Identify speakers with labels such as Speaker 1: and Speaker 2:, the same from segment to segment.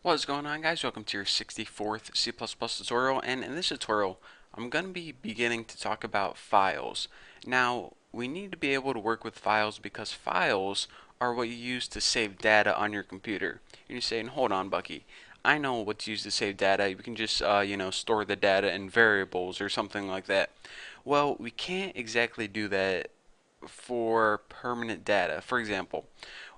Speaker 1: What's going on, guys? Welcome to your 64th C++ tutorial, and in this tutorial I'm going to be beginning to talk about files. Now we need to be able to work with files because files are what you use to save data on your computer. And you're saying, hold on, Bucky, I know what's used to save data. You can just store the data in variables or something like that. Well, we can't exactly do that for permanent data. For example,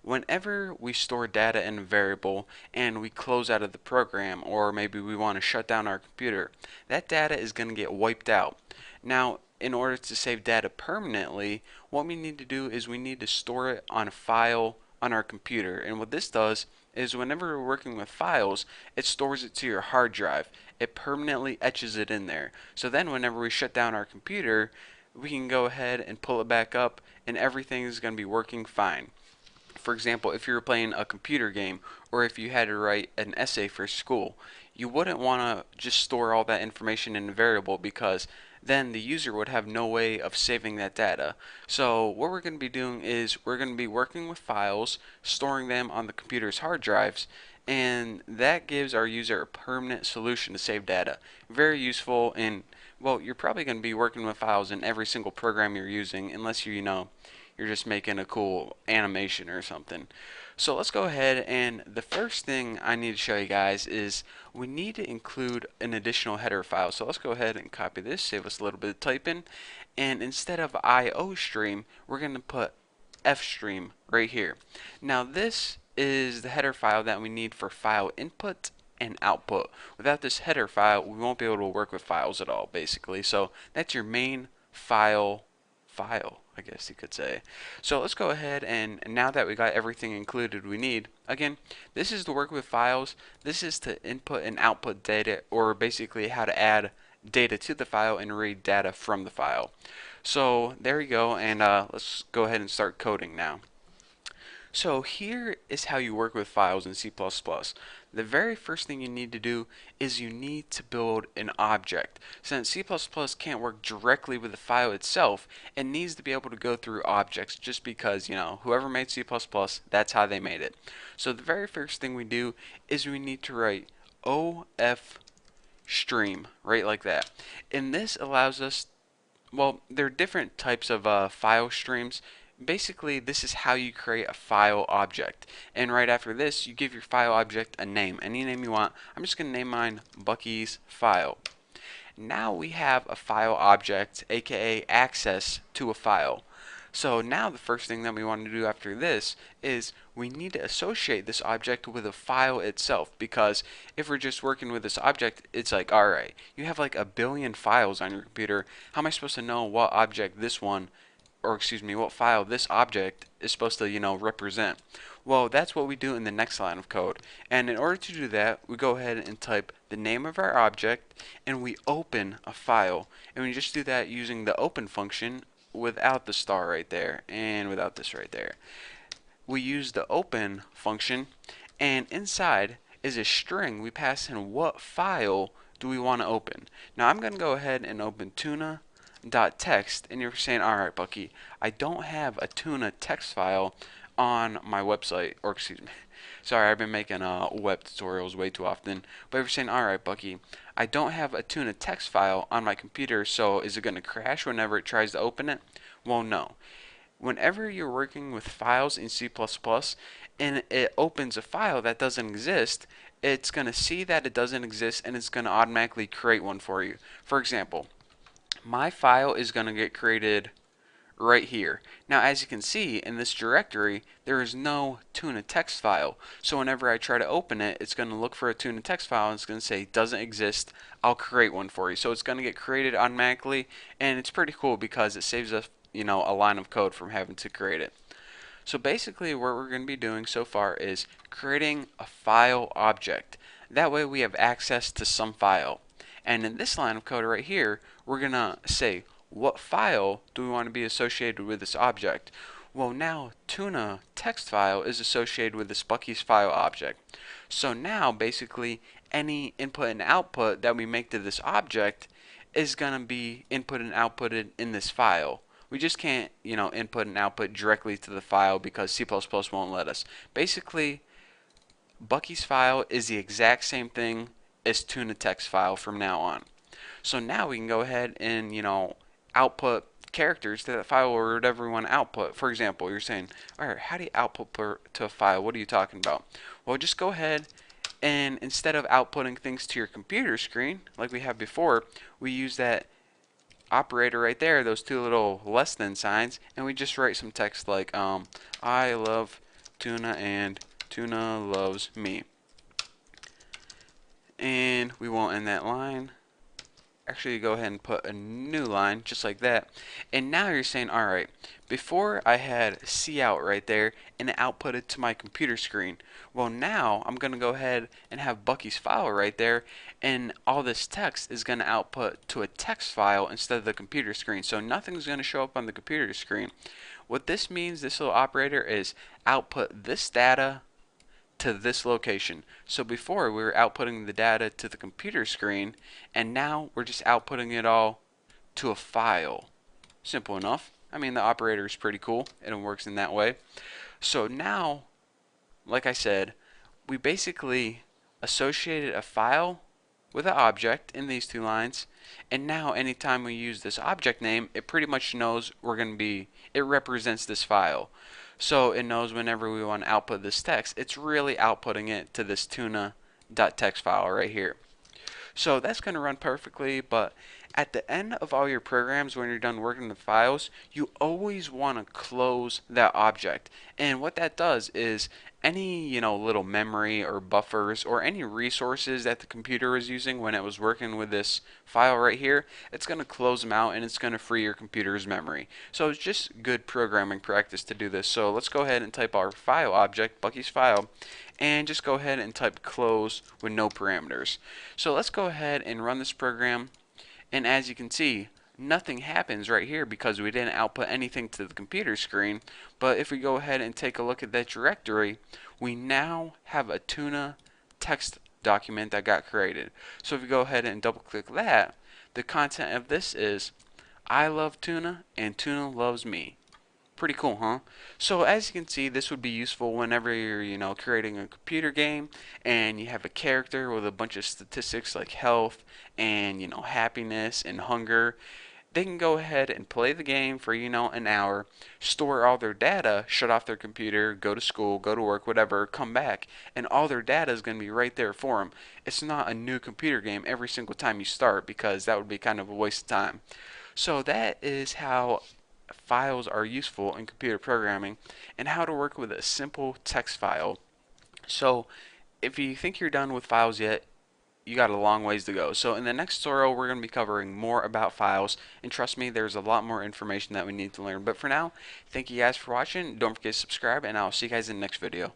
Speaker 1: whenever we store data in a variable and we close out of the program, or maybe we want to shut down our computer, that data is going to get wiped out. Now, in order to save data permanently, what we need to do is we need to store it on a file on our computer. And what this does is whenever we're working with files, it stores it to your hard drive. It permanently etches it in there. So then whenever we shut down our computer, we can go ahead and pull it back up and everything is going to be working fine. For example, if you were playing a computer game or if you had to write an essay for school, you wouldn't want to just store all that information in a variable because then the user would have no way of saving that data. So what we're going to be doing is we're going to be working with files, storing them on the computer's hard drives, and that gives our user a permanent solution to save data. Very useful, and well, you're probably going to be working with files in every single program you're using unless you're just making a cool animation or something. So let's go ahead, and the first thing I need to show you guys is we need to include an additional header file. So let's go ahead and copy this, save us a little bit of typing, and instead of IOStream, we're going to put FStream right here. Now this is the header file that we need for file input and output. Without this header file, we won't be able to work with files at all, basically. So that's your main file, I guess you could say. So let's go ahead, and now that we got everything included we need, again, this is to work with files. This is to input and output data, or basically how to add data to the file and read data from the file. So there you go, and let's go ahead and start coding now. So here is how you work with files in C++. The very first thing you need to do is you need to build an object. Since C++ can't work directly with the file itself, it needs to be able to go through objects just because, whoever made C++, that's how they made it. So the very first thing we do is we need to write OF stream, right like that. And this allows us, well, there are different types of file streams. Basically, this is how you create a file object. And right after this, you give your file object a name, any name you want. I'm just going to name mine Bucky's file. Now we have a file object, aka access to a file. So now the first thing that we want to do after this is we need to associate this object with a file itself, because if we're just working with this object, it's like, alright, you have like a billion files on your computer. How am I supposed to know what object this one, or excuse me, what file this object is supposed to, represent? Well, that's what we do in the next line of code. And in order to do that, we go ahead and type the name of our object and we open a file. And we just do that using the open function without the star right there and without this right there. We use the open function, and inside is a string. We pass in what file do we want to open. Now I'm going to go ahead and open tuna.txt, and you're saying, alright Bucky, I don't have a tuna text file on my website, or excuse me, sorry, I've been making web tutorials way too often, but you're saying, alright Bucky, I don't have a tuna text file on my computer, so is it going to crash whenever it tries to open it? Well, no. Whenever you're working with files in C++ and it opens a file that doesn't exist, it's going to see that it doesn't exist and it's going to automatically create one for you. For example, my file is going to get created right here. Now, as you can see in this directory, there is no tuna text file. So whenever I try to open it, it's going to look for a tuna text file and it's going to say doesn't exist. I'll create one for you. So it's going to get created automatically, and it's pretty cool because it saves us, a line of code from having to create it. So basically what we're going to be doing so far is creating a file object. That way we have access to some file. And in this line of code right here, we're going to say what file do we want to be associated with this object. Well, now tuna text file is associated with this Bucky's file object. So now basically any input and output that we make to this object is going to be input and outputted in this file. We just can't, input and output directly to the file because C++ won't let us. Basically, Bucky's file is the exact same thing as tuna text file from now on. So now we can go ahead and, output characters to that file or whatever we want to output. For example, you're saying, all right, how do you output to a file? What are you talking about? Well, just go ahead and instead of outputting things to your computer screen like we have before, we use that operator right there, those two little less than signs, and we just write some text like, I love tuna and tuna loves me. And we won't end that line. Actually, go ahead and put a new line just like that. And now you're saying, all right, before I had cout right there and it outputted to my computer screen. Well, now I'm going to go ahead and have Bucky's file right there, and all this text is going to output to a text file instead of the computer screen. So nothing's going to show up on the computer screen. What this means, this little operator, is output this data to this location. So before we were outputting the data to the computer screen, and now we're just outputting it all to a file. Simple enough. I mean, the operator is pretty cool and it works in that way. So now, like I said, we basically associated a file with an object in these two lines, and now anytime we use this object name, it pretty much knows it represents this file. So it knows whenever we want to output this text, it's really outputting it to this tuna.txt file right here. So that's going to run perfectly, but at the end of all your programs, when you're done working the files, you always want to close that object. And what that does is any, little memory or buffers or any resources that the computer was using when it was working with this file right here, it's going to close them out and it's going to free your computer's memory. So it's just good programming practice to do this. So let's go ahead and type our file object, Bucky's file, and just go ahead and type close with no parameters. So let's go ahead and run this program, and as you can see, nothing happens right here because we didn't output anything to the computer screen. But if we go ahead and take a look at that directory, we now have a tuna text document that got created. So if we go ahead and double click that, the content of this is I love tuna and tuna loves me. Pretty cool, huh? So as you can see, this would be useful whenever you're, creating a computer game and you have a character with a bunch of statistics like health and, happiness and hunger. They can go ahead and play the game for, an hour, store all their data, shut off their computer, go to school, go to work, whatever, come back, and all their data is going to be right there for them. It's not a new computer game every single time you start because that would be kind of a waste of time. So that is how files are useful in computer programming and how to work with a simple text file. So if you think you're done with files yet, you got a long ways to go. So in the next tutorial, we're going to be covering more about files, and trust me, there's a lot more information that we need to learn. But for now, thank you guys for watching. Don't forget to subscribe, and I'll see you guys in the next video.